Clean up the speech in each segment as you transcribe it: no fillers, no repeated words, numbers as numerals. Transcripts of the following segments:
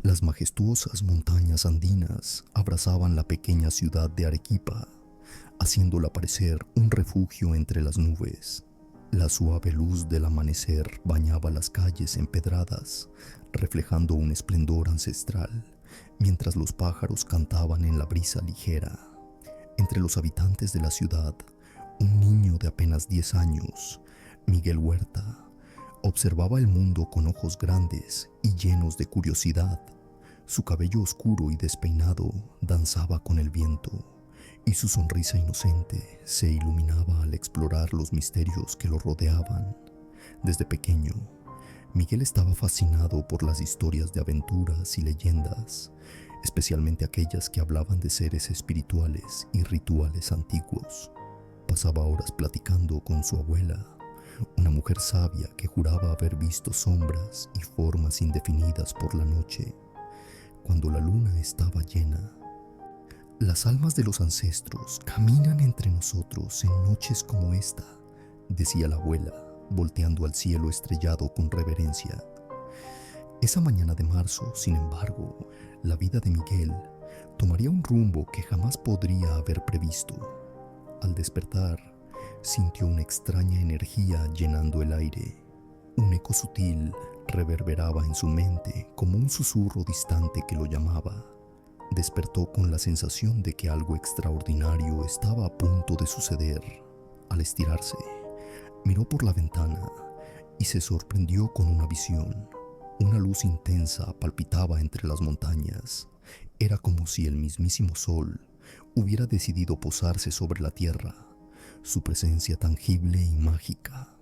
Las majestuosas montañas andinas abrazaban la pequeña ciudad de Arequipa, haciéndola parecer un refugio entre las nubes. La suave luz del amanecer bañaba las calles empedradas, reflejando un esplendor ancestral, mientras los pájaros cantaban en la brisa ligera. Entre los habitantes de la ciudad, un niño de apenas 10 años, Miguel Huerta, observaba el mundo con ojos grandes y llenos de curiosidad. Su cabello oscuro y despeinado danzaba con el viento, y su sonrisa inocente se iluminaba al explorar los misterios que lo rodeaban. Desde pequeño, Miguel estaba fascinado por las historias de aventuras y leyendas, especialmente aquellas que hablaban de seres espirituales y rituales antiguos. Pasaba horas platicando con su abuela, una mujer sabia que juraba haber visto sombras y formas indefinidas por la noche, cuando la luna estaba llena. Las almas de los ancestros caminan entre nosotros en noches como esta, decía la abuela, volteando al cielo estrellado con reverencia. Esa mañana de marzo, sin embargo, la vida de Miguel tomaría un rumbo que jamás podría haber previsto. Al despertar, sintió una extraña energía llenando el aire. Un eco sutil reverberaba en su mente como un susurro distante que lo llamaba. Despertó con la sensación de que algo extraordinario estaba a punto de suceder. Al estirarse, miró por la ventana y se sorprendió con una visión. Una luz intensa palpitaba entre las montañas. Era como si el mismísimo sol hubiera decidido posarse sobre la tierra, su presencia tangible y mágica.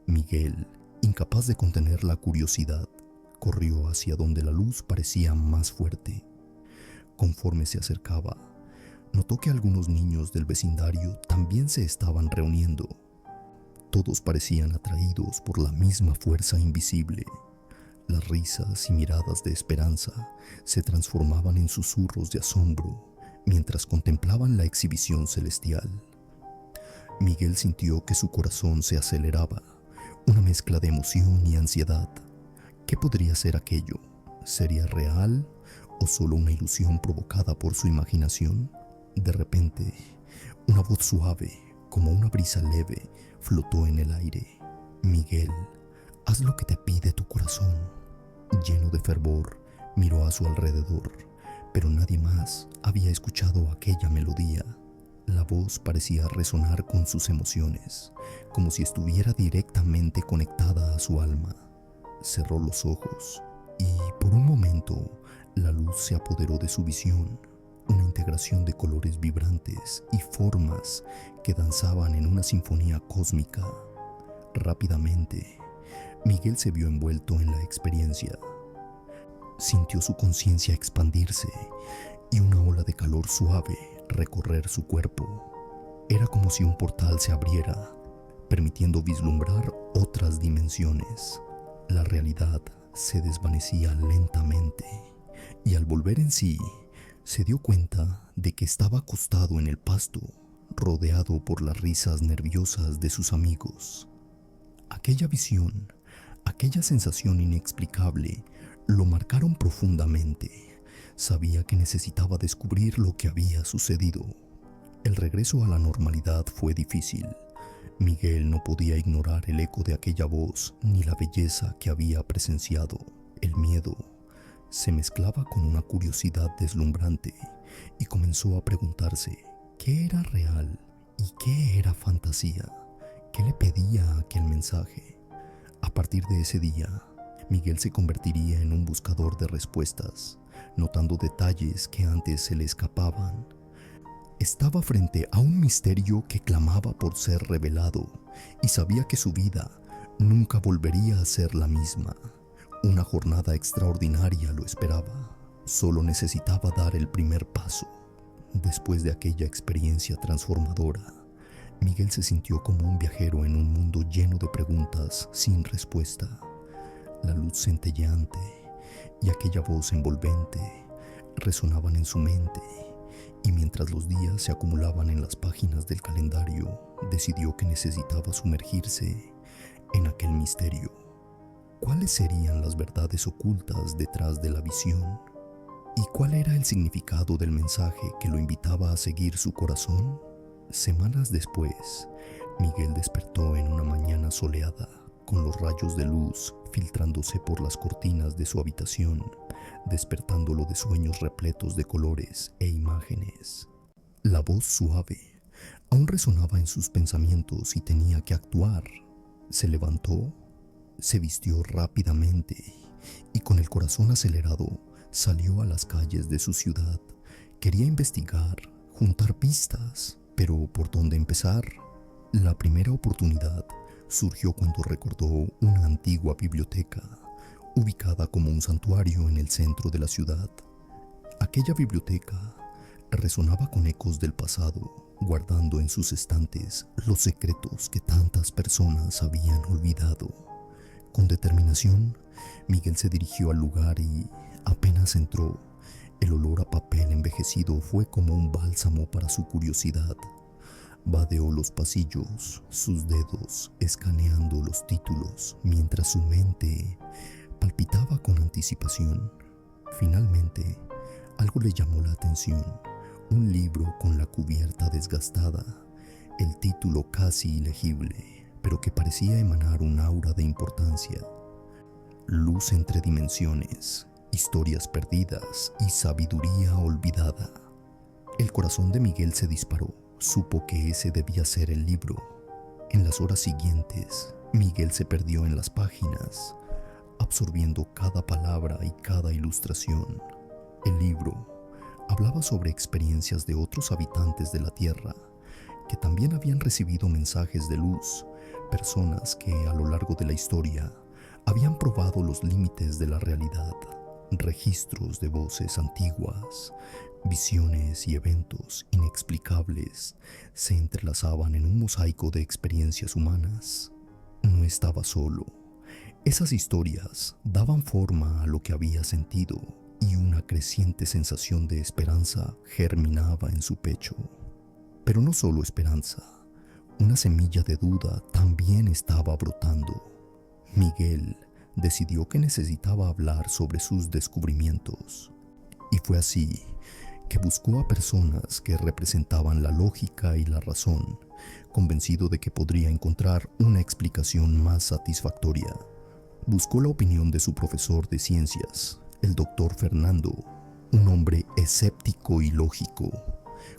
Miguel, incapaz de contener la curiosidad, corrió hacia donde la luz parecía más fuerte. Conforme se acercaba, notó que algunos niños del vecindario también se estaban reuniendo. Todos parecían atraídos por la misma fuerza invisible. Las risas y miradas de esperanza se transformaban en susurros de asombro mientras contemplaban la exhibición celestial. Miguel sintió que su corazón se aceleraba, una mezcla de emoción y ansiedad. ¿Qué podría ser aquello? ¿Sería real o solo una ilusión provocada por su imaginación? De repente, una voz suave, como una brisa leve, flotó en el aire. Miguel, haz lo que te pide tu corazón. Lleno de fervor, miró a su alrededor, pero nadie más había escuchado aquella melodía. La voz parecía resonar con sus emociones, como si estuviera directamente conectada a su alma. Cerró los ojos y, por un momento, la luz se apoderó de su visión, una integración de colores vibrantes y formas que danzaban en una sinfonía cósmica. Rápidamente, Miguel se vio envuelto en la experiencia. Sintió su conciencia expandirse y una ola de calor suave recorrer su cuerpo. Era como si un portal se abriera, permitiendo vislumbrar otras dimensiones. La realidad se desvanecía lentamente y al volver en sí, se dio cuenta de que estaba acostado en el pasto, rodeado por las risas nerviosas de sus amigos. Aquella visión, aquella sensación inexplicable, lo marcaron profundamente. Sabía que necesitaba descubrir lo que había sucedido. El regreso a la normalidad fue difícil. Miguel no podía ignorar el eco de aquella voz ni la belleza que había presenciado. El miedo se mezclaba con una curiosidad deslumbrante y comenzó a preguntarse qué era real y qué era fantasía. ¿Qué le pedía aquel mensaje? A partir de ese día, Miguel se convertiría en un buscador de respuestas, notando detalles que antes se le escapaban. Estaba frente a un misterio que clamaba por ser revelado y sabía que su vida nunca volvería a ser la misma. Una jornada extraordinaria lo esperaba. Solo necesitaba dar el primer paso. Después de aquella experiencia transformadora, Miguel se sintió como un viajero en un mundo lleno de preguntas sin respuesta. La luz centelleante y aquella voz envolvente resonaban en su mente, y mientras los días se acumulaban en las páginas del calendario, decidió que necesitaba sumergirse en aquel misterio. ¿Cuáles serían las verdades ocultas detrás de la visión? ¿Y cuál era el significado del mensaje que lo invitaba a seguir su corazón? Semanas después, Miguel despertó en una mañana soleada, con los rayos de luz filtrándose por las cortinas de su habitación, despertándolo de sueños repletos de colores e imágenes. La voz suave aún resonaba en sus pensamientos y tenía que actuar. Se levantó, se vistió rápidamente y con el corazón acelerado salió a las calles de su ciudad. Quería investigar, juntar pistas, pero ¿por dónde empezar? La primera oportunidad surgió cuando recordó una antigua biblioteca, ubicada como un santuario en el centro de la ciudad. Aquella biblioteca resonaba con ecos del pasado, guardando en sus estantes los secretos que tantas personas habían olvidado. Con determinación, Miguel se dirigió al lugar y, apenas entró, el olor a papel envejecido fue como un bálsamo para su curiosidad. Vadeó los pasillos, sus dedos escaneando los títulos, mientras su mente palpitaba con anticipación. Finalmente, algo le llamó la atención. Un libro con la cubierta desgastada, el título casi ilegible, pero que parecía emanar un aura de importancia. Luz entre dimensiones, historias perdidas y sabiduría olvidada. El corazón de Miguel se disparó. Supo que ese debía ser el libro. En las horas siguientes, Miguel se perdió en las páginas, absorbiendo cada palabra y cada ilustración. El libro hablaba sobre experiencias de otros habitantes de la Tierra, que también habían recibido mensajes de luz, personas que a lo largo de la historia habían probado los límites de la realidad, registros de voces antiguas, visiones y eventos inexplicables se entrelazaban en un mosaico de experiencias humanas. No estaba solo. Esas historias daban forma a lo que había sentido y una creciente sensación de esperanza germinaba en su pecho. Pero no solo esperanza, una semilla de duda también estaba brotando. Miguel decidió que necesitaba hablar sobre sus descubrimientos. Y fue así que buscó a personas que representaban la lógica y la razón, convencido de que podría encontrar una explicación más satisfactoria. Buscó la opinión de su profesor de ciencias, el doctor Fernando, un hombre escéptico y lógico.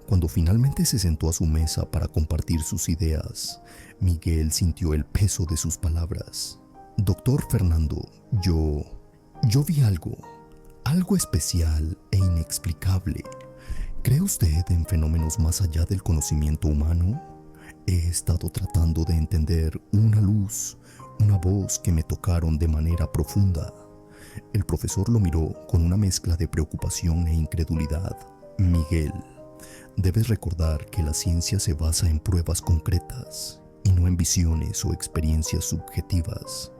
Cuando finalmente se sentó a su mesa para compartir sus ideas, Miguel sintió el peso de sus palabras. Doctor Fernando, yo vi algo especial e inexplicable. ¿Cree usted en fenómenos más allá del conocimiento humano? He estado tratando de entender una luz, una voz que me tocaron de manera profunda. El profesor lo miró con una mezcla de preocupación e incredulidad. Miguel, debes recordar que la ciencia se basa en pruebas concretas y no en visiones o experiencias subjetivas.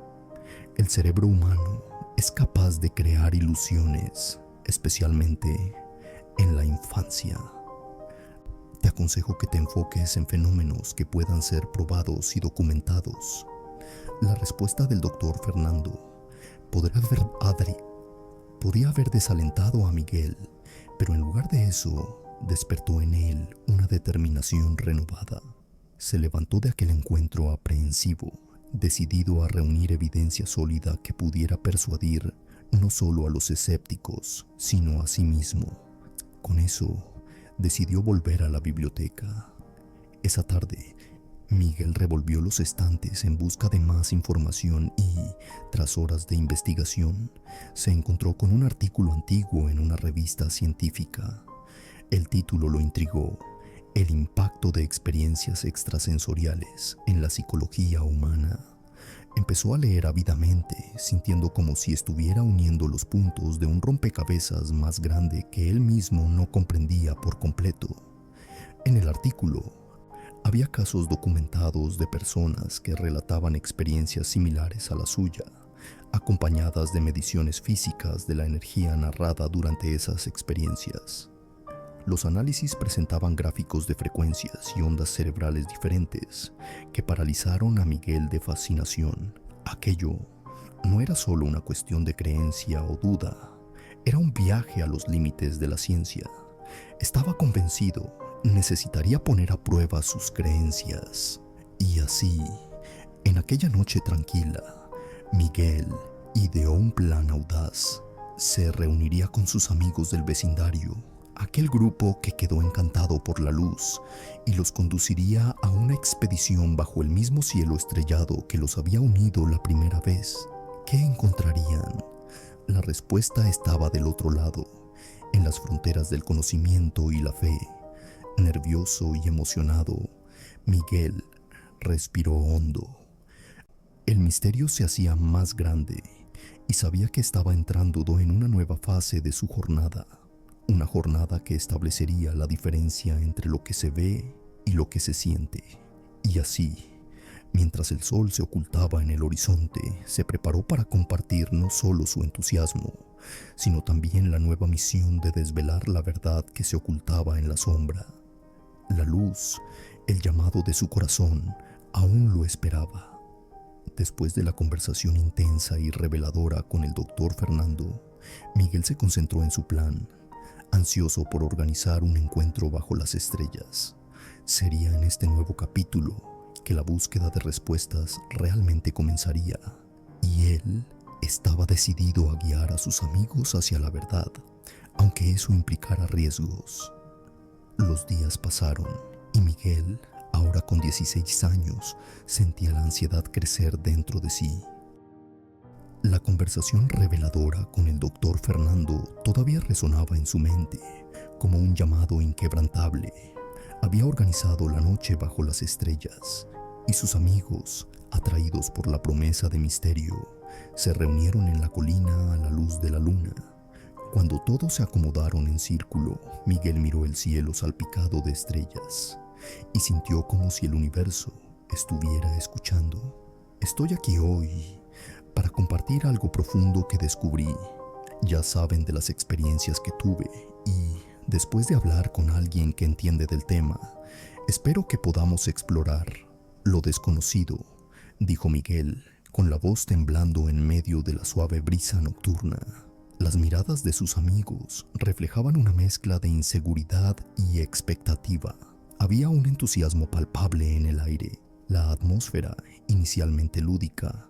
El cerebro humano es capaz de crear ilusiones, especialmente en la infancia. Te aconsejo que te enfoques en fenómenos que puedan ser probados y documentados. La respuesta del doctor Fernando podría haber desalentado a Miguel, pero en lugar de eso, despertó en él una determinación renovada. Se levantó de aquel encuentro aprehensivo, decidido a reunir evidencia sólida que pudiera persuadir no solo a los escépticos, sino a sí mismo. Con eso, decidió volver a la biblioteca. Esa tarde, Miguel revolvió los estantes en busca de más información y, tras horas de investigación, se encontró con un artículo antiguo en una revista científica. El título lo intrigó: El impacto de experiencias extrasensoriales en la psicología humana. Empezó a leer ávidamente, sintiendo como si estuviera uniendo los puntos de un rompecabezas más grande que él mismo no comprendía por completo. En el artículo, había casos documentados de personas que relataban experiencias similares a la suya, acompañadas de mediciones físicas de la energía narrada durante esas experiencias. Los análisis presentaban gráficos de frecuencias y ondas cerebrales diferentes que paralizaron a Miguel de fascinación. Aquello no era solo una cuestión de creencia o duda, Era un viaje a los límites de la ciencia. Estaba convencido, necesitaría poner a prueba sus creencias. Y así, en aquella noche tranquila, Miguel ideó un plan audaz. Se reuniría con sus amigos del vecindario, aquel grupo que quedó encantado por la luz, y los conduciría a una expedición bajo el mismo cielo estrellado que los había unido la primera vez. ¿Qué encontrarían? La respuesta estaba del otro lado, en las fronteras del conocimiento y la fe. Nervioso y emocionado, Miguel respiró hondo. El misterio se hacía más grande y sabía que estaba entrando en una nueva fase de su jornada. Una jornada que establecería la diferencia entre lo que se ve y lo que se siente. Y así, mientras el sol se ocultaba en el horizonte, se preparó para compartir no solo su entusiasmo, sino también la nueva misión de desvelar la verdad que se ocultaba en la sombra. La luz, el llamado de su corazón, aún lo esperaba. Después de la conversación intensa y reveladora con el doctor Fernando, Miguel se concentró en su plan, ansioso por organizar un encuentro bajo las estrellas. Sería en este nuevo capítulo que la búsqueda de respuestas realmente comenzaría, y él estaba decidido a guiar a sus amigos hacia la verdad, aunque eso implicara riesgos. Los días pasaron y Miguel, ahora con 16 años, sentía la ansiedad crecer dentro de sí. La conversación reveladora con el doctor Fernando todavía resonaba en su mente como un llamado inquebrantable. Había organizado la noche bajo las estrellas y sus amigos, atraídos por la promesa de misterio, se reunieron en la colina a la luz de la luna. Cuando todos se acomodaron en círculo, Miguel miró el cielo salpicado de estrellas y sintió como si el universo estuviera escuchando. Estoy aquí hoy para compartir algo profundo que descubrí. Ya saben de las experiencias que tuve y, después de hablar con alguien que entiende del tema, espero que podamos explorar lo desconocido, dijo Miguel, con la voz temblando en medio de la suave brisa nocturna. Las miradas de sus amigos reflejaban una mezcla de inseguridad y expectativa. Había un entusiasmo palpable en el aire. La atmósfera, inicialmente lúdica,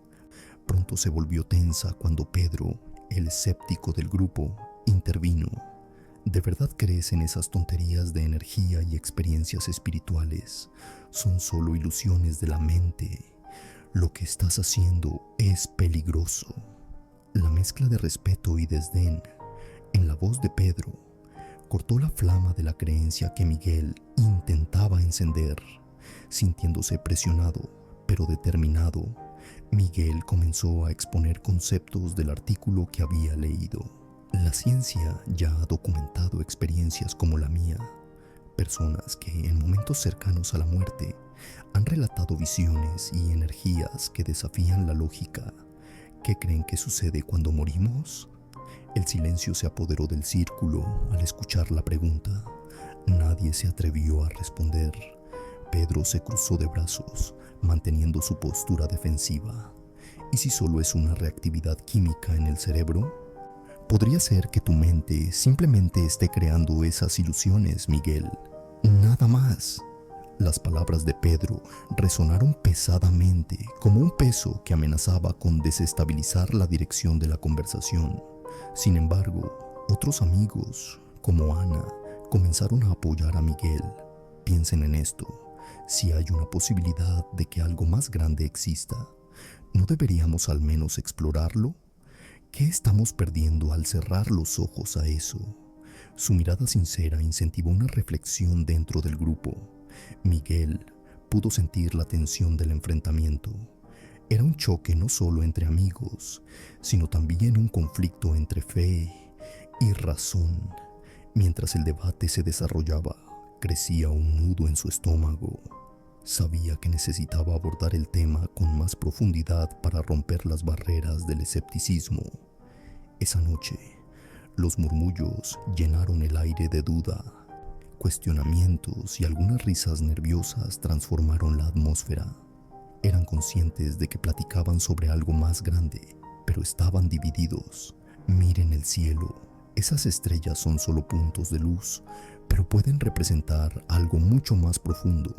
pronto se volvió tensa cuando Pedro, el escéptico del grupo, intervino. ¿De verdad crees en esas tonterías de energía y experiencias espirituales? Son solo ilusiones de la mente. Lo que estás haciendo es peligroso. La mezcla de respeto y desdén en la voz de Pedro cortó la flama de la creencia que Miguel intentaba encender. Sintiéndose presionado, pero determinado, Miguel comenzó a exponer conceptos del artículo que había leído. La ciencia ya ha documentado experiencias como la mía, personas que en momentos cercanos a la muerte han relatado visiones y energías que desafían la lógica. ¿Qué creen que sucede cuando morimos? El silencio se apoderó del círculo al escuchar la pregunta. Nadie se atrevió a responder. Pedro se cruzó de brazos, manteniendo su postura defensiva. ¿Y si solo es una reactividad química en el cerebro? Podría ser que tu mente simplemente esté creando esas ilusiones, Miguel. Nada más. Las palabras de Pedro resonaron pesadamente, como un peso que amenazaba con desestabilizar la dirección de la conversación. Sin embargo, otros amigos, como Ana, comenzaron a apoyar a Miguel. Piensen en esto. Si hay una posibilidad de que algo más grande exista, ¿no deberíamos al menos explorarlo? ¿Qué estamos perdiendo al cerrar los ojos a eso? Su mirada sincera incentivó una reflexión dentro del grupo. Miguel pudo sentir la tensión del enfrentamiento. Era un choque no solo entre amigos, sino también un conflicto entre fe y razón. Mientras el debate se desarrollaba, crecía un nudo en su estómago. Sabía que necesitaba abordar el tema con más profundidad para romper las barreras del escepticismo. Esa noche, los murmullos llenaron el aire de duda. Cuestionamientos y algunas risas nerviosas transformaron la atmósfera. Eran conscientes de que platicaban sobre algo más grande, pero estaban divididos. Miren el cielo, Esas estrellas son solo puntos de luz, pero pueden representar algo mucho más profundo.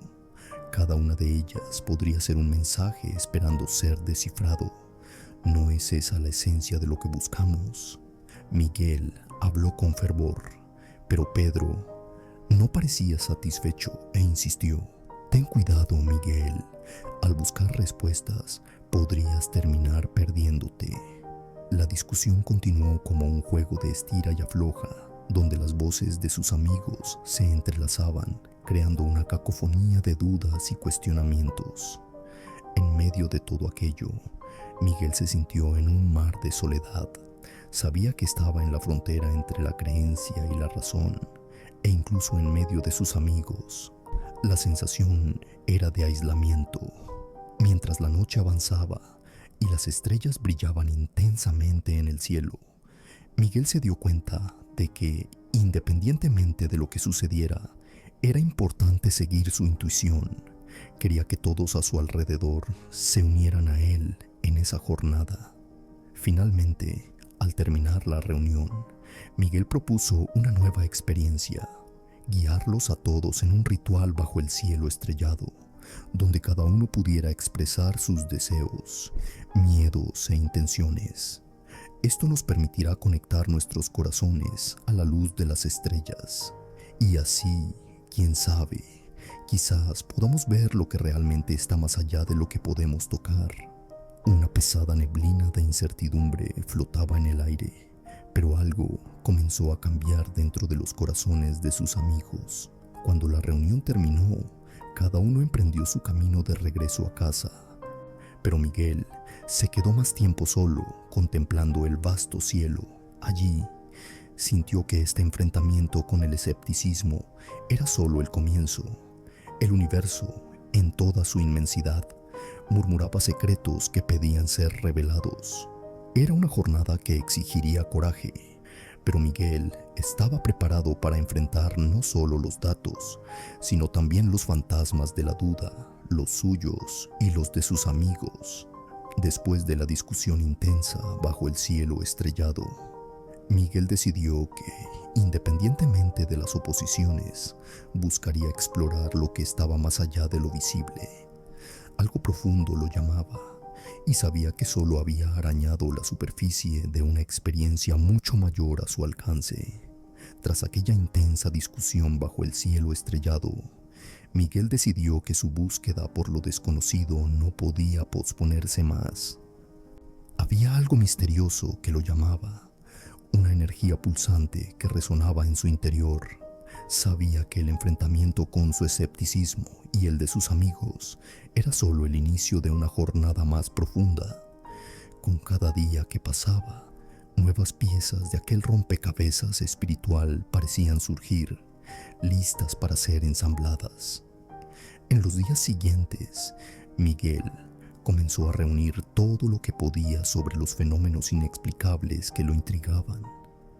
Cada una de ellas podría ser un mensaje esperando ser descifrado. ¿No es esa la esencia de lo que buscamos? Miguel habló con fervor, pero Pedro no parecía satisfecho e insistió. Ten cuidado, Miguel. Al buscar respuestas, podrías terminar perdiéndote. La discusión continuó como un juego de estira y afloja, donde las voces de sus amigos se entrelazaban, creando una cacofonía de dudas y cuestionamientos. En medio de todo aquello, Miguel se sintió en un mar de soledad. Sabía que estaba en la frontera entre la creencia y la razón, e incluso en medio de sus amigos. La sensación era de aislamiento. Mientras la noche avanzaba y las estrellas brillaban intensamente en el cielo, Miguel se dio cuenta de que, independientemente de lo que sucediera, era importante seguir su intuición. Quería que todos a su alrededor se unieran a él en esa jornada. Finalmente, al terminar la reunión, Miguel propuso una nueva experiencia: guiarlos a todos en un ritual bajo el cielo estrellado, donde cada uno pudiera expresar sus deseos, miedos e intenciones. Esto nos permitirá conectar nuestros corazones a la luz de las estrellas, y así, quién sabe, quizás podamos ver lo que realmente está más allá de lo que podemos tocar. Una pesada neblina de incertidumbre flotaba en el aire, pero algo comenzó a cambiar dentro de los corazones de sus amigos. Cuando la reunión terminó, cada uno emprendió su camino de regreso a casa. Pero Miguel se quedó más tiempo solo, contemplando el vasto cielo. Allí, sintió que este enfrentamiento con el escepticismo era solo el comienzo. El universo, en toda su inmensidad, murmuraba secretos que pedían ser revelados. Era una jornada que exigiría coraje, pero Miguel estaba preparado para enfrentar no solo los datos, sino también los fantasmas de la duda, los suyos y los de sus amigos. Después de la discusión intensa bajo el cielo estrellado, Miguel decidió que, independientemente de las oposiciones, buscaría explorar lo que estaba más allá de lo visible. Algo profundo lo llamaba, y sabía que solo había arañado la superficie de una experiencia mucho mayor a su alcance. Tras aquella intensa discusión bajo el cielo estrellado, Miguel decidió que su búsqueda por lo desconocido no podía posponerse más. Había algo misterioso que lo llamaba, una energía pulsante que resonaba en su interior. Sabía que el enfrentamiento con su escepticismo y el de sus amigos era solo el inicio de una jornada más profunda. Con cada día que pasaba, nuevas piezas de aquel rompecabezas espiritual parecían surgir, listas para ser ensambladas. En los días siguientes, Miguel comenzó a reunir todo lo que podía sobre los fenómenos inexplicables que lo intrigaban.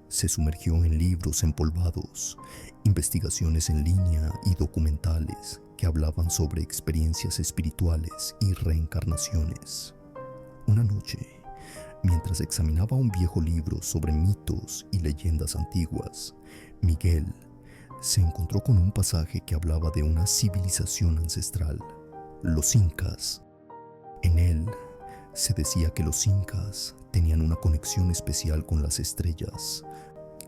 Se sumergió en libros empolvados, investigaciones en línea y documentales que hablaban sobre experiencias espirituales y reencarnaciones. Una noche, mientras examinaba un viejo libro sobre mitos y leyendas antiguas, Miguel se encontró con un pasaje que hablaba de una civilización ancestral, los incas. En él se decía que los incas tenían una conexión especial con las estrellas,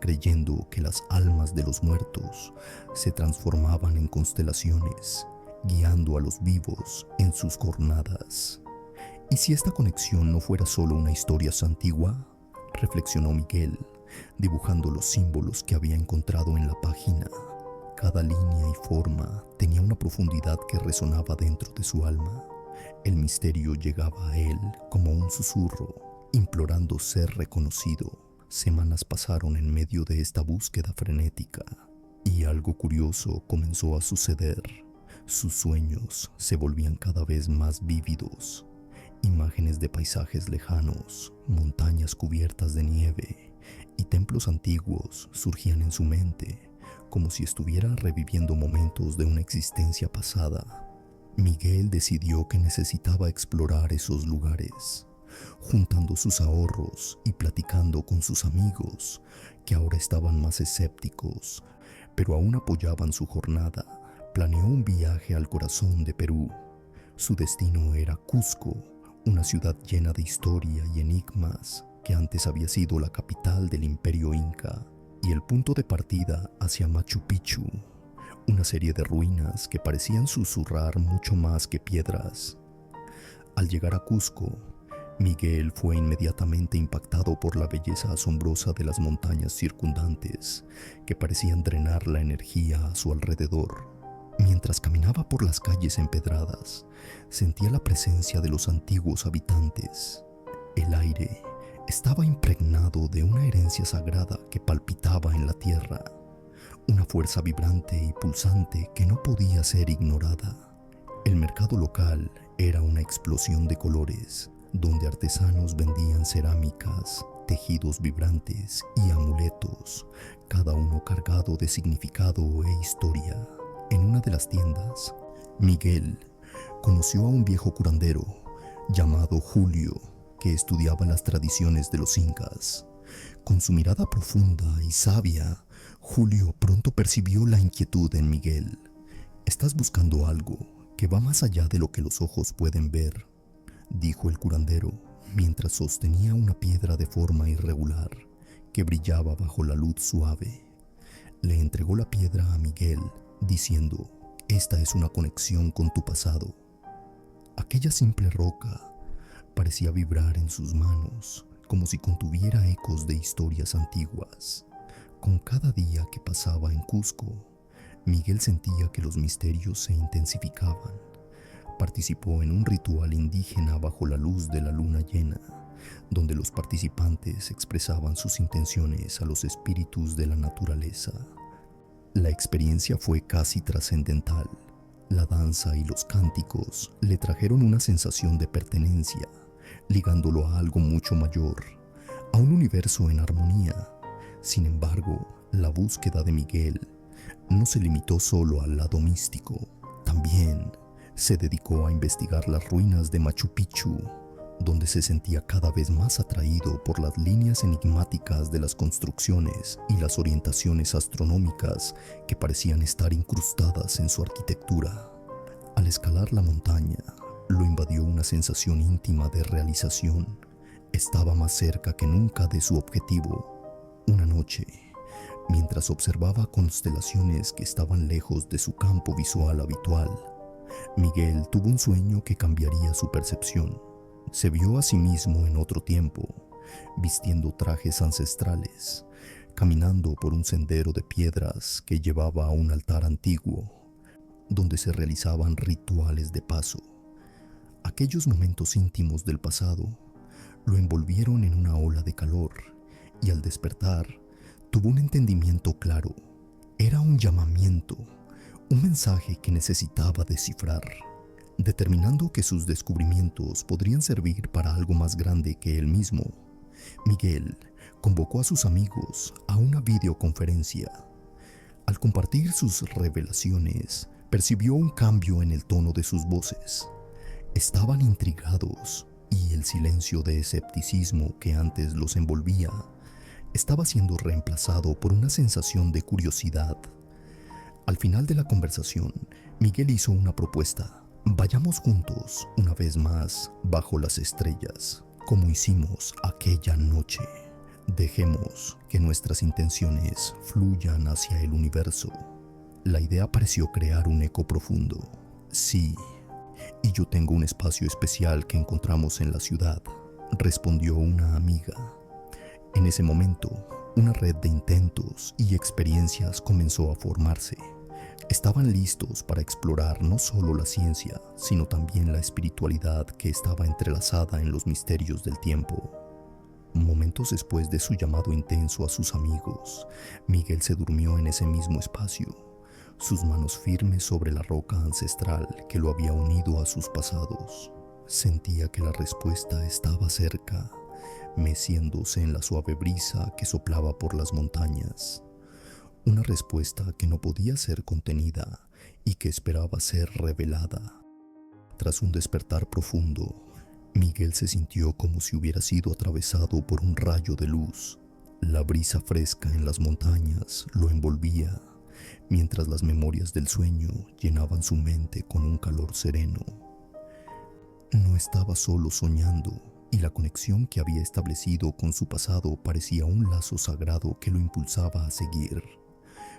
creyendo que las almas de los muertos se transformaban en constelaciones, guiando a los vivos en sus jornadas. ¿Y si esta conexión no fuera solo una historia antigua?, reflexionó Miguel, dibujando los símbolos que había encontrado en la página. Cada línea y forma tenía una profundidad que resonaba dentro de su alma. El misterio llegaba a él como un susurro, implorando ser reconocido. Semanas pasaron en medio de esta búsqueda frenética, y algo curioso comenzó a suceder. Sus sueños se volvían cada vez más vívidos. Imágenes de paisajes lejanos, montañas cubiertas de nieve y templos antiguos surgían en su mente, como si estuviera reviviendo momentos de una existencia pasada. Miguel decidió que necesitaba explorar esos lugares. juntando sus ahorros y platicando con sus amigos, que ahora estaban más escépticos, pero aún apoyaban su jornada, planeó un viaje al corazón de Perú. Su destino era Cusco, una ciudad llena de historia y enigmas que antes había sido la capital del Imperio Inca, y el punto de partida hacia Machu Picchu, una serie de ruinas que parecían susurrar mucho más que piedras. Al llegar a Cusco, Miguel fue inmediatamente impactado por la belleza asombrosa de las montañas circundantes, que parecían drenar la energía a su alrededor. Mientras caminaba por las calles empedradas, sentía la presencia de los antiguos habitantes. El aire estaba impregnado de una herencia sagrada que palpitaba en la tierra, una fuerza vibrante y pulsante que no podía ser ignorada. El mercado local era una explosión de colores, donde artesanos vendían cerámicas, tejidos vibrantes y amuletos, cada uno cargado de significado e historia. En una de las tiendas, Miguel conoció a un viejo curandero llamado Julio, que estudiaba las tradiciones de los incas. Con su mirada profunda y sabia, Julio pronto percibió la inquietud en Miguel. «Estás buscando algo que va más allá de lo que los ojos pueden ver», dijo el curandero, mientras sostenía una piedra de forma irregular que brillaba bajo la luz suave. Le entregó la piedra a Miguel, diciendo: «Esta es una conexión con tu pasado». Aquella simple roca parecía vibrar en sus manos, como si contuviera ecos de historias antiguas. Con cada día que pasaba en Cusco, Miguel sentía que los misterios se intensificaban. Participó en un ritual indígena bajo la luz de la luna llena, donde los participantes expresaban sus intenciones a los espíritus de la naturaleza. La experiencia fue casi trascendental. La danza y los cánticos le trajeron una sensación de pertenencia, ligándolo a algo mucho mayor, a un universo en armonía. Sin embargo, la búsqueda de Miguel no se limitó solo al lado místico. También se dedicó a investigar las ruinas de Machu Picchu, donde se sentía cada vez más atraído por las líneas enigmáticas de las construcciones y las orientaciones astronómicas que parecían estar incrustadas en su arquitectura. Al escalar la montaña, lo invadió una sensación íntima de realización. Estaba más cerca que nunca de su objetivo. Una noche, mientras observaba constelaciones que estaban lejos de su campo visual habitual, Miguel tuvo un sueño que cambiaría su percepción. Se vio a sí mismo en otro tiempo, vistiendo trajes ancestrales, caminando por un sendero de piedras que llevaba a un altar antiguo, donde se realizaban rituales de paso. Aquellos momentos íntimos del pasado lo envolvieron en una ola de calor, y al despertar tuvo un entendimiento claro. Era un llamamiento, un mensaje que necesitaba descifrar. Determinando que sus descubrimientos podrían servir para algo más grande que él mismo, Miguel convocó a sus amigos a una videoconferencia. Al compartir sus revelaciones, percibió un cambio en el tono de sus voces. Estaban intrigados, y el silencio de escepticismo que antes los envolvía estaba siendo reemplazado por una sensación de curiosidad. Al final de la conversación, Miguel hizo una propuesta. «Vayamos juntos, una vez más, bajo las estrellas, como hicimos aquella noche. Dejemos que nuestras intenciones fluyan hacia el universo». La idea pareció crear un eco profundo. «Sí, y yo tengo un espacio especial que encontramos en la ciudad», respondió una amiga. En ese momento, una red de intentos y experiencias comenzó a formarse. Estaban listos para explorar no solo la ciencia, sino también la espiritualidad que estaba entrelazada en los misterios del tiempo. Momentos después de su llamado intenso a sus amigos, Miguel se durmió en ese mismo espacio, sus manos firmes sobre la roca ancestral que lo había unido a sus pasados. Sentía que la respuesta estaba cerca, meciéndose en la suave brisa que soplaba por las montañas. Una respuesta que no podía ser contenida y que esperaba ser revelada. Tras un despertar profundo, Miguel se sintió como si hubiera sido atravesado por un rayo de luz. La brisa fresca en las montañas lo envolvía, mientras las memorias del sueño llenaban su mente con un calor sereno. No estaba solo soñando, y la conexión que había establecido con su pasado parecía un lazo sagrado que lo impulsaba a seguir.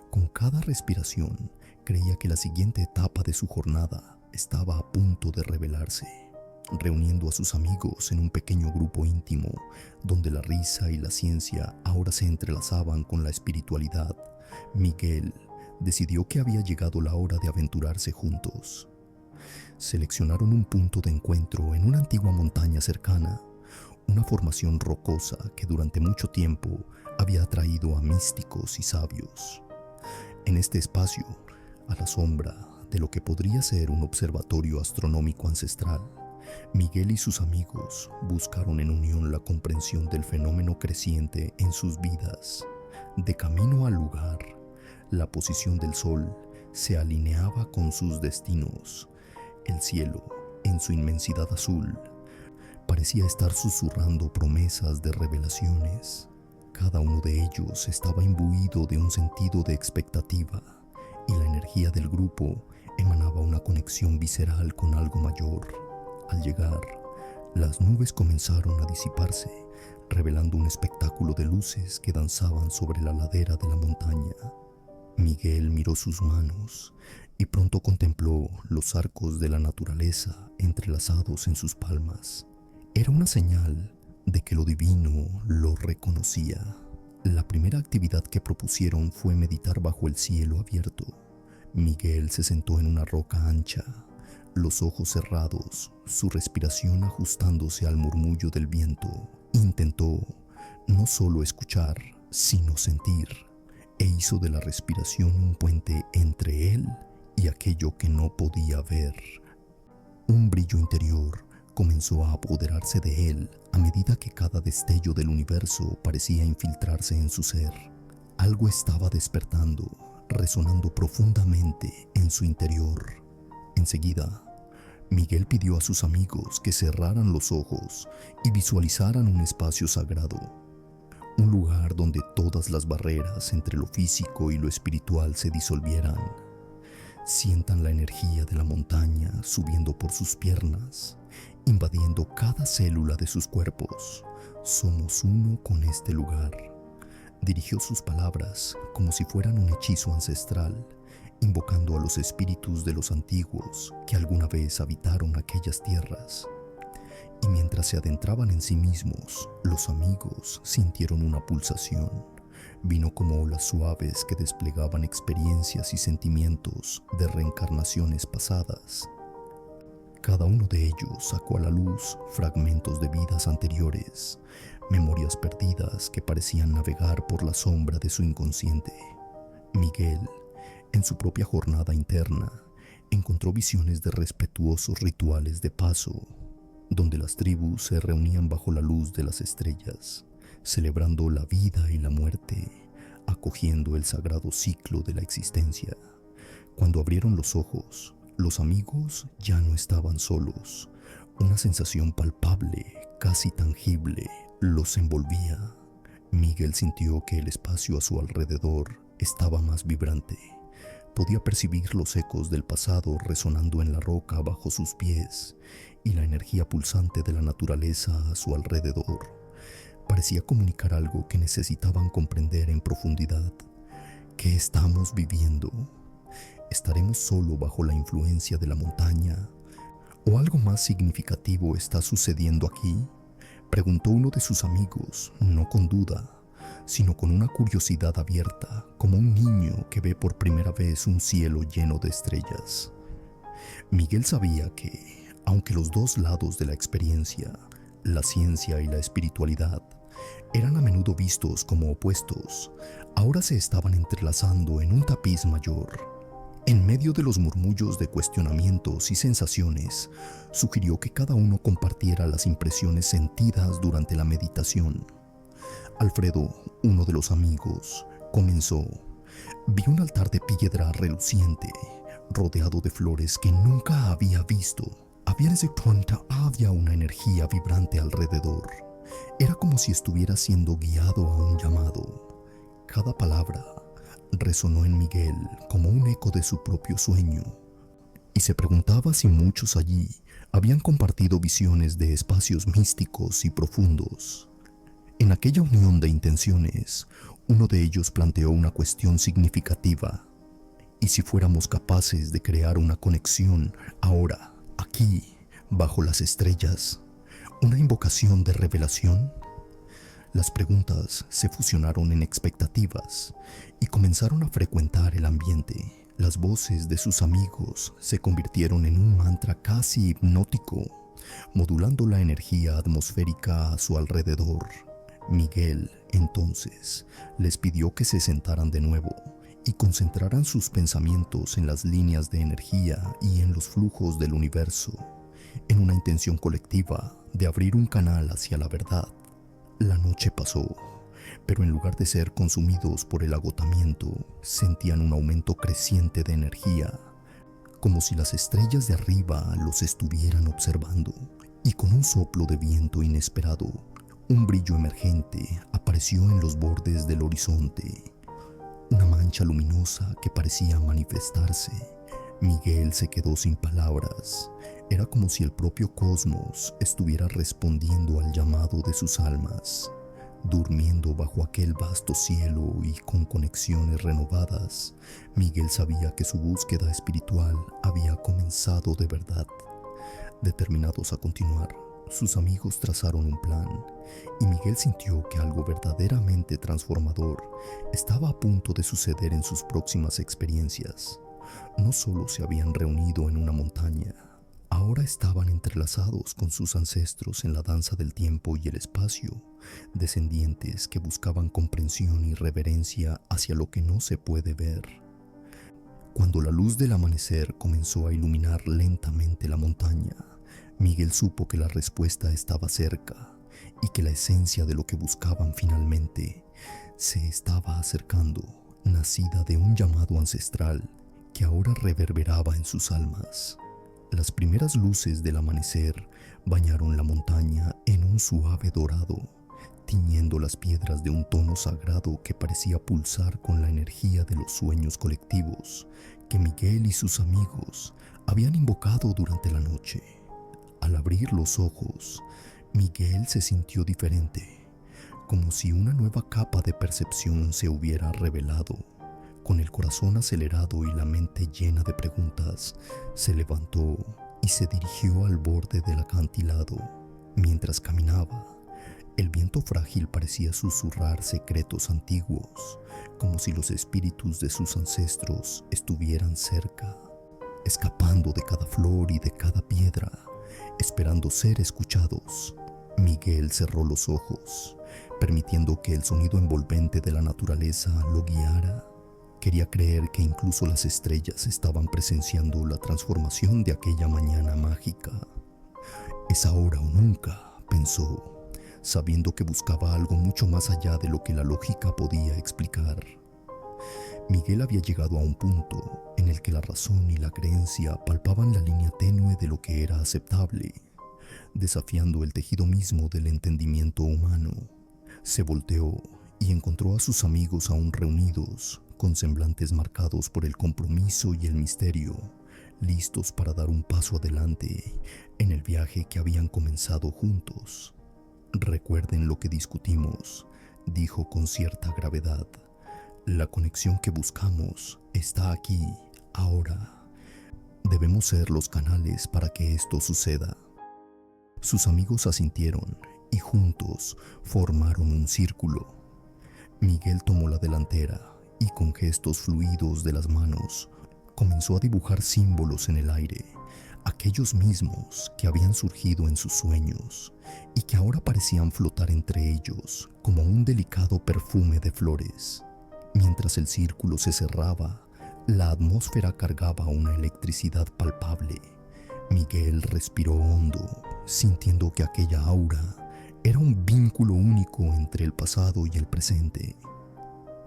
Con cada respiración, creía que la siguiente etapa de su jornada estaba a punto de revelarse. Reuniendo a sus amigos en un pequeño grupo íntimo, donde la risa y la ciencia ahora se entrelazaban con la espiritualidad, Miguel decidió que había llegado la hora de aventurarse juntos. Seleccionaron un punto de encuentro en una antigua montaña cercana, una formación rocosa que durante mucho tiempo había atraído a místicos y sabios. En este espacio, a la sombra de lo que podría ser un observatorio astronómico ancestral, Miguel y sus amigos buscaron en unión la comprensión del fenómeno creciente en sus vidas. De camino al lugar, la posición del sol se alineaba con sus destinos. El cielo, en su inmensidad azul, parecía estar susurrando promesas de revelaciones. Cada uno de ellos estaba imbuido de un sentido de expectativa, y la energía del grupo emanaba una conexión visceral con algo mayor. Al llegar, las nubes comenzaron a disiparse, revelando un espectáculo de luces que danzaban sobre la ladera de la montaña. Miguel miró sus manos y pronto contempló los arcos de la naturaleza entrelazados en sus palmas. Era una señal de que lo divino lo reconocía. La primera actividad que propusieron fue meditar bajo el cielo abierto. Miguel se sentó en una roca ancha, los ojos cerrados, su respiración ajustándose al murmullo del viento. Intentó no solo escuchar, sino sentir, e hizo de la respiración un puente entre él y aquello que no podía ver. Un brillo interior comenzó a apoderarse de él a medida que cada destello del universo parecía infiltrarse en su ser. Algo estaba despertando, resonando profundamente en su interior. Enseguida, Miguel pidió a sus amigos que cerraran los ojos y visualizaran un espacio sagrado, un lugar donde todas las barreras entre lo físico y lo espiritual se disolvieran. Sientan la energía de la montaña subiendo por sus piernas, invadiendo cada célula de sus cuerpos. Somos uno con este lugar. Dirigió sus palabras como si fueran un hechizo ancestral, invocando a los espíritus de los antiguos que alguna vez habitaron aquellas tierras. Y mientras se adentraban en sí mismos, los amigos sintieron una pulsación. Vino como olas suaves que desplegaban experiencias y sentimientos de reencarnaciones pasadas. Cada uno de ellos sacó a la luz fragmentos de vidas anteriores, memorias perdidas que parecían navegar por la sombra de su inconsciente. Miguel, en su propia jornada interna, encontró visiones de respetuosos rituales de paso, donde las tribus se reunían bajo la luz de las estrellas, celebrando la vida y la muerte, acogiendo el sagrado ciclo de la existencia. Cuando abrieron los ojos, los amigos ya no estaban solos. Una sensación palpable, casi tangible, los envolvía. Miguel sintió que el espacio a su alrededor estaba más vibrante. Podía percibir los ecos del pasado resonando en la roca bajo sus pies y la energía pulsante de la naturaleza a su alrededor. Parecía comunicar algo que necesitaban comprender en profundidad. ¿Qué estamos viviendo? ¿Estaremos solo bajo la influencia de la montaña? ¿O algo más significativo está sucediendo aquí? Preguntó uno de sus amigos, no con duda, sino con una curiosidad abierta, como un niño que ve por primera vez un cielo lleno de estrellas. Miguel sabía que, aunque los dos lados de la experiencia, la ciencia y la espiritualidad, eran a menudo vistos como opuestos, ahora se estaban entrelazando en un tapiz mayor. En medio de los murmullos de cuestionamientos y sensaciones, sugirió que cada uno compartiera las impresiones sentidas durante la meditación. Alfredo, uno de los amigos, comenzó. Vi un altar de piedra reluciente, rodeado de flores que nunca había visto. Había cuenta había una energía vibrante alrededor. Era como si estuviera siendo guiado a un llamado. Cada palabra resonó en Miguel como un eco de su propio sueño, y se preguntaba si muchos allí habían compartido visiones de espacios místicos y profundos. En aquella unión de intenciones, uno de ellos planteó una cuestión significativa. ¿Y si fuéramos capaces de crear una conexión ahora, aquí, bajo las estrellas? ¿Una invocación de revelación? Las preguntas se fusionaron en expectativas y comenzaron a frecuentar el ambiente. Las voces de sus amigos se convirtieron en un mantra casi hipnótico, modulando la energía atmosférica a su alrededor. Miguel, entonces, les pidió que se sentaran de nuevo y concentraran sus pensamientos en las líneas de energía y en los flujos del universo, en una intención colectiva de abrir un canal hacia la verdad. La noche pasó, pero en lugar de ser consumidos por el agotamiento, sentían un aumento creciente de energía, como si las estrellas de arriba los estuvieran observando, y con un soplo de viento inesperado, un brillo emergente apareció en los bordes del horizonte, una mancha luminosa que parecía manifestarse. Miguel se quedó sin palabras. Era como si el propio cosmos estuviera respondiendo al llamado de sus almas. Durmiendo bajo aquel vasto cielo y con conexiones renovadas, Miguel sabía que su búsqueda espiritual había comenzado de verdad. Determinados a continuar, sus amigos trazaron un plan, y Miguel sintió que algo verdaderamente transformador estaba a punto de suceder en sus próximas experiencias. No solo se habían reunido en una montaña, ahora estaban entrelazados con sus ancestros en la danza del tiempo y el espacio, descendientes que buscaban comprensión y reverencia hacia lo que no se puede ver. Cuando la luz del amanecer comenzó a iluminar lentamente la montaña, Miguel supo que la respuesta estaba cerca y que la esencia de lo que buscaban finalmente se estaba acercando, nacida de un llamado ancestral que ahora reverberaba en sus almas. Las primeras luces del amanecer bañaron la montaña en un suave dorado, tiñendo las piedras de un tono sagrado que parecía pulsar con la energía de los sueños colectivos que Miguel y sus amigos habían invocado durante la noche. Al abrir los ojos, Miguel se sintió diferente, como si una nueva capa de percepción se hubiera revelado. Con el corazón acelerado y la mente llena de preguntas, se levantó y se dirigió al borde del acantilado. Mientras caminaba, el viento frágil parecía susurrar secretos antiguos, como si los espíritus de sus ancestros estuvieran cerca, escapando de cada flor y de cada piedra, esperando ser escuchados. Miguel cerró los ojos, permitiendo que el sonido envolvente de la naturaleza lo guiara. Quería creer que incluso las estrellas estaban presenciando la transformación de aquella mañana mágica. Es ahora o nunca, pensó, sabiendo que buscaba algo mucho más allá de lo que la lógica podía explicar. Miguel había llegado a un punto en el que la razón y la creencia palpaban la línea tenue de lo que era aceptable, desafiando el tejido mismo del entendimiento humano. Se volteó y encontró a sus amigos aún reunidos, con semblantes marcados por el compromiso y el misterio, listos para dar un paso adelante en el viaje que habían comenzado juntos. «Recuerden lo que discutimos», dijo con cierta gravedad. «La conexión que buscamos está aquí, ahora. Debemos ser los canales para que esto suceda». Sus amigos asintieron y juntos formaron un círculo. Miguel tomó la delantera y con gestos fluidos de las manos comenzó a dibujar símbolos en el aire, aquellos mismos que habían surgido en sus sueños y que ahora parecían flotar entre ellos como un delicado perfume de flores. Mientras el círculo se cerraba, la atmósfera cargaba una electricidad palpable. Miguel respiró hondo, sintiendo que aquella aura era un vínculo único entre el pasado y el presente.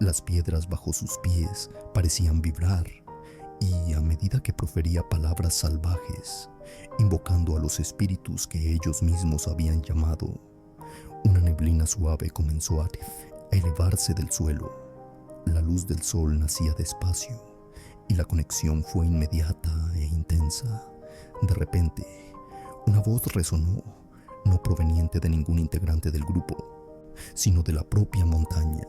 Las piedras bajo sus pies parecían vibrar, y a medida que profería palabras salvajes, invocando a los espíritus que ellos mismos habían llamado, una neblina suave comenzó a elevarse del suelo. La luz del sol nacía despacio y la conexión fue inmediata e intensa. De repente, una voz resonó, no proveniente de ningún integrante del grupo, sino de la propia montaña.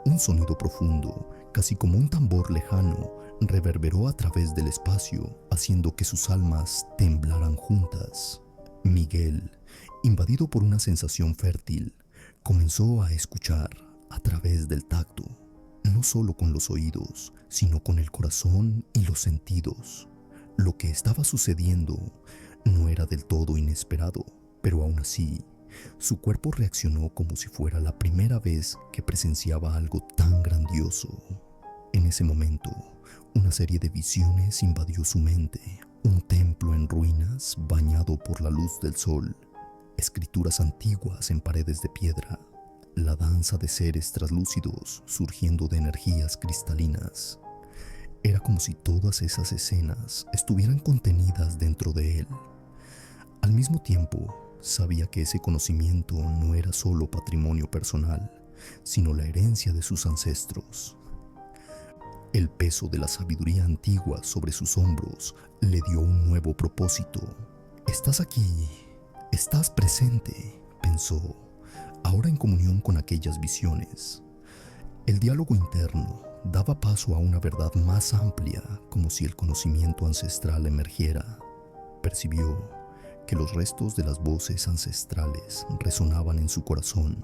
Un sonido profundo, casi como un tambor lejano, reverberó a través del espacio, haciendo que sus almas temblaran juntas. Miguel, invadido por una sensación fértil, comenzó a escuchar a través del tacto, no solo con los oídos, sino con el corazón y los sentidos. Lo que estaba sucediendo no era del todo inesperado, pero aún así, su cuerpo reaccionó como si fuera la primera vez que presenciaba algo tan grandioso. En ese momento, una serie de visiones invadió su mente. Un templo en ruinas bañado por la luz del sol, escrituras antiguas en paredes de piedra, la danza de seres traslúcidos surgiendo de energías cristalinas. Era como si todas esas escenas estuvieran contenidas dentro de él. Al mismo tiempo, sabía que ese conocimiento no era solo patrimonio personal, sino la herencia de sus ancestros. El peso de la sabiduría antigua sobre sus hombros le dio un nuevo propósito. «Estás aquí, estás presente», pensó, ahora en comunión con aquellas visiones. El diálogo interno daba paso a una verdad más amplia, como si el conocimiento ancestral emergiera. Percibió que los restos de las voces ancestrales resonaban en su corazón,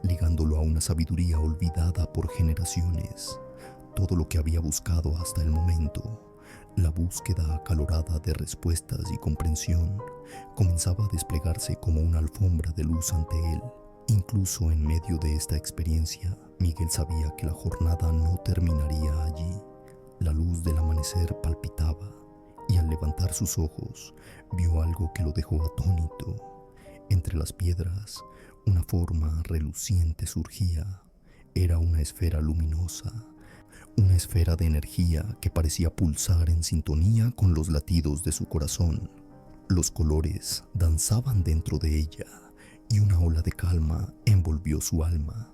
ligándolo a una sabiduría olvidada por generaciones. Todo lo que había buscado hasta el momento, la búsqueda acalorada de respuestas y comprensión, comenzaba a desplegarse como una alfombra de luz ante él. Incluso en medio de esta experiencia, Miguel sabía que la jornada no terminaría allí. La luz del amanecer palpitaba, y al levantar sus ojos, vio algo que lo dejó atónito. Entre las piedras, una forma reluciente surgía. Era una esfera luminosa, una esfera de energía que parecía pulsar en sintonía con los latidos de su corazón. Los colores danzaban dentro de ella, y una ola de calma envolvió su alma.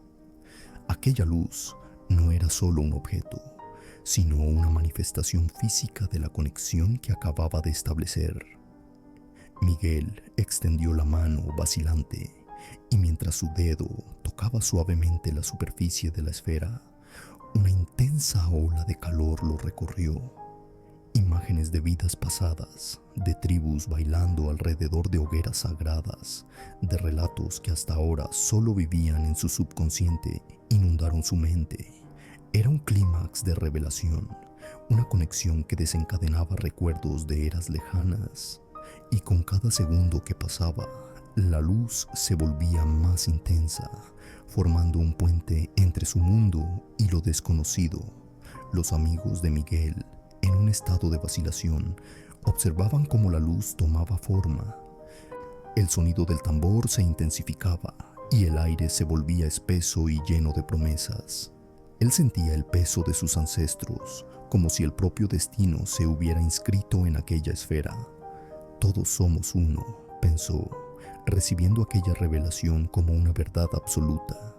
Aquella luz no era solo un objeto, sino una manifestación física de la conexión que acababa de establecer. Miguel extendió la mano vacilante, y mientras su dedo tocaba suavemente la superficie de la esfera, una intensa ola de calor lo recorrió. Imágenes de vidas pasadas, de tribus bailando alrededor de hogueras sagradas, de relatos que hasta ahora solo vivían en su subconsciente, inundaron su mente. Era un clímax de revelación, una conexión que desencadenaba recuerdos de eras lejanas, y con cada segundo que pasaba, la luz se volvía más intensa, formando un puente entre su mundo y lo desconocido. Los amigos de Miguel, en un estado de vacilación, observaban cómo la luz tomaba forma. El sonido del tambor se intensificaba y el aire se volvía espeso y lleno de promesas. Él sentía el peso de sus ancestros, como si el propio destino se hubiera inscrito en aquella esfera. Todos somos uno, pensó, recibiendo aquella revelación como una verdad absoluta.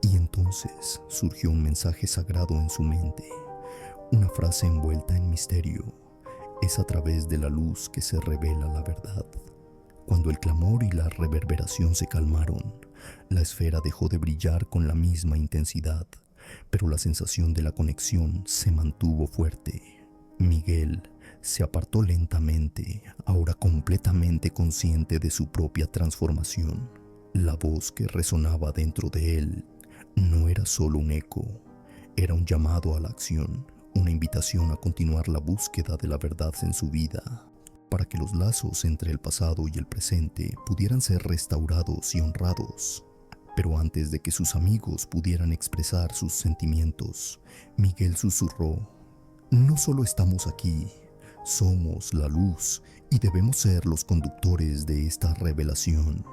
Y entonces surgió un mensaje sagrado en su mente. Una frase envuelta en misterio. Es a través de la luz que se revela la verdad. Cuando el clamor y la reverberación se calmaron, la esfera dejó de brillar con la misma intensidad, pero la sensación de la conexión se mantuvo fuerte. Miguel se apartó lentamente, ahora completamente consciente de su propia transformación. La voz que resonaba dentro de él no era solo un eco, era un llamado a la acción. Una invitación a continuar la búsqueda de la verdad en su vida, para que los lazos entre el pasado y el presente pudieran ser restaurados y honrados. Pero antes de que sus amigos pudieran expresar sus sentimientos, Miguel susurró: «No solo estamos aquí, somos la luz y debemos ser los conductores de esta revelación».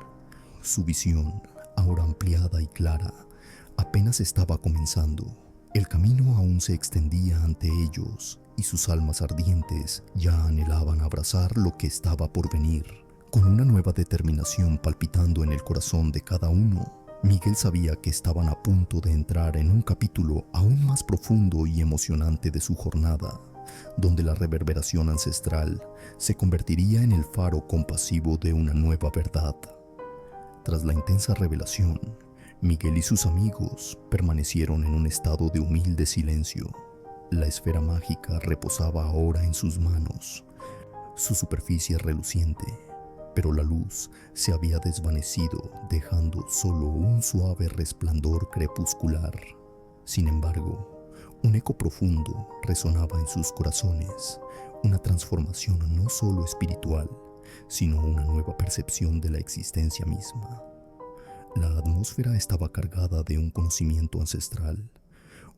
Su visión, ahora ampliada y clara, apenas estaba comenzando. El camino aún se extendía ante ellos, y sus almas ardientes ya anhelaban abrazar lo que estaba por venir. Con una nueva determinación palpitando en el corazón de cada uno, Miguel sabía que estaban a punto de entrar en un capítulo aún más profundo y emocionante de su jornada, donde la reverberación ancestral se convertiría en el faro compasivo de una nueva verdad. Tras la intensa revelación, Miguel y sus amigos permanecieron en un estado de humilde silencio. La esfera mágica reposaba ahora en sus manos, su superficie reluciente, pero la luz se había desvanecido, dejando solo un suave resplandor crepuscular. Sin embargo, un eco profundo resonaba en sus corazones, una transformación no solo espiritual, sino una nueva percepción de la existencia misma. La atmósfera estaba cargada de un conocimiento ancestral,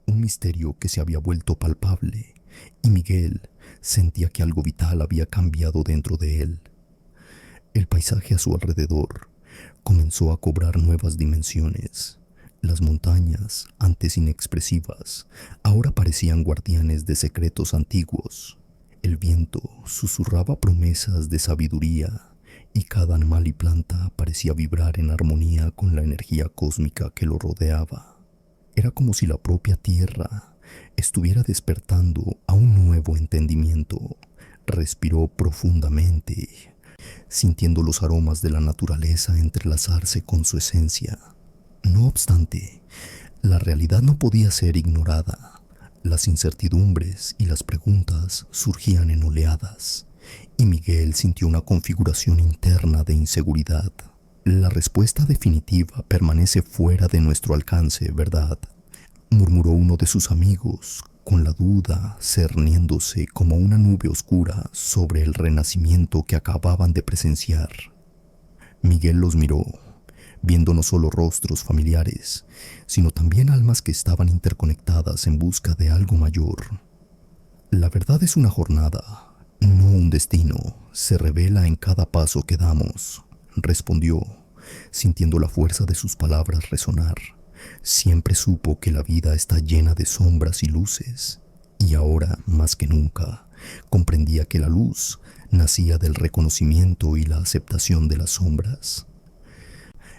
un misterio que se había vuelto palpable, y Miguel sentía que algo vital había cambiado dentro de él. El paisaje a su alrededor comenzó a cobrar nuevas dimensiones. Las montañas, antes inexpresivas, ahora parecían guardianes de secretos antiguos. El viento susurraba promesas de sabiduría, y cada animal y planta parecía vibrar en armonía con la energía cósmica que lo rodeaba. Era como si la propia tierra estuviera despertando a un nuevo entendimiento. Respiró profundamente, sintiendo los aromas de la naturaleza entrelazarse con su esencia. No obstante, la realidad no podía ser ignorada. Las incertidumbres y las preguntas surgían en oleadas, y Miguel sintió una configuración interna de inseguridad. La respuesta definitiva permanece fuera de nuestro alcance, ¿verdad?, murmuró uno de sus amigos, con la duda cerniéndose como una nube oscura sobre el renacimiento que acababan de presenciar. Miguel los miró, viendo no solo rostros familiares, sino también almas que estaban interconectadas en busca de algo mayor. La verdad es una jornada, no un destino. Se revela en cada paso que damos, respondió, sintiendo la fuerza de sus palabras resonar. Siempre supo que la vida está llena de sombras y luces, y ahora, más que nunca, comprendía que la luz nacía del reconocimiento y la aceptación de las sombras.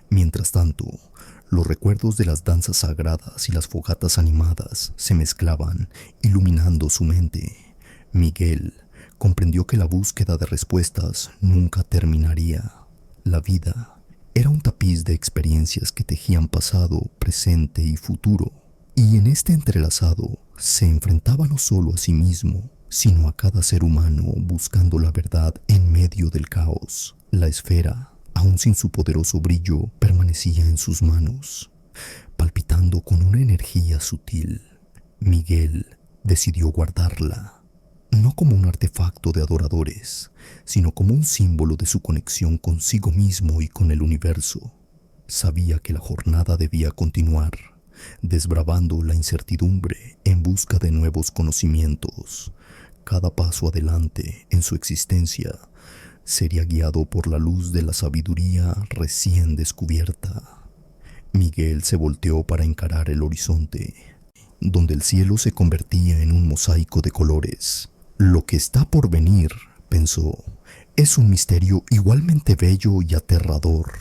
Mientras tanto, los recuerdos de las danzas sagradas y las fogatas animadas se mezclaban, iluminando su mente. Miguel comprendió que la búsqueda de respuestas nunca terminaría. La vida era un tapiz de experiencias que tejían pasado, presente y futuro, y en este entrelazado se enfrentaba no solo a sí mismo, sino a cada ser humano buscando la verdad en medio del caos. La esfera, aún sin su poderoso brillo, permanecía en sus manos, palpitando con una energía sutil. Miguel decidió guardarla, no como un artefacto de adoradores, sino como un símbolo de su conexión consigo mismo y con el universo. Sabía que la jornada debía continuar, desbravando la incertidumbre en busca de nuevos conocimientos. Cada paso adelante en su existencia sería guiado por la luz de la sabiduría recién descubierta. Miguel se volteó para encarar el horizonte, donde el cielo se convertía en un mosaico de colores. Lo que está por venir, pensó, es un misterio igualmente bello y aterrador.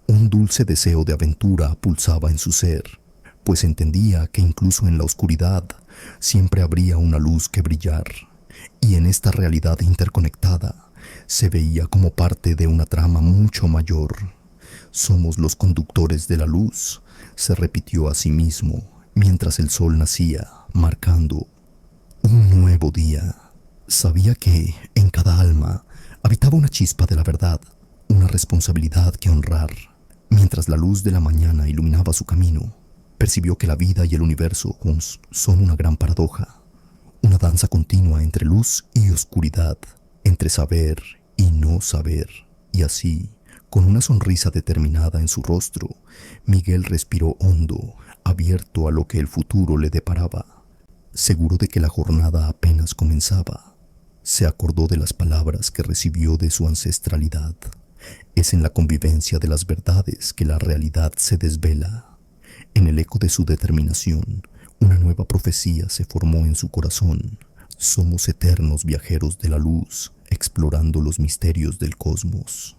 Un dulce deseo de aventura pulsaba en su ser, pues entendía que incluso en la oscuridad siempre habría una luz que brillar, y en esta realidad interconectada se veía como parte de una trama mucho mayor. Somos los conductores de la luz, se repitió a sí mismo, mientras el sol nacía, marcando un nuevo día. Sabía que en cada alma habitaba una chispa de la verdad, una responsabilidad que honrar. Mientras la luz de la mañana iluminaba su camino, percibió que la vida y el universo son una gran paradoja, una danza continua entre luz y oscuridad, entre saber y no saber. Y así, con una sonrisa determinada en su rostro, Miguel respiró hondo, abierto a lo que el futuro le deparaba. Seguro de que la jornada apenas comenzaba, se acordó de las palabras que recibió de su ancestralidad. Es en la convivencia de las verdades que la realidad se desvela. En el eco de su determinación, una nueva profecía se formó en su corazón, Somos eternos viajeros de la luz, explorando los misterios del cosmos.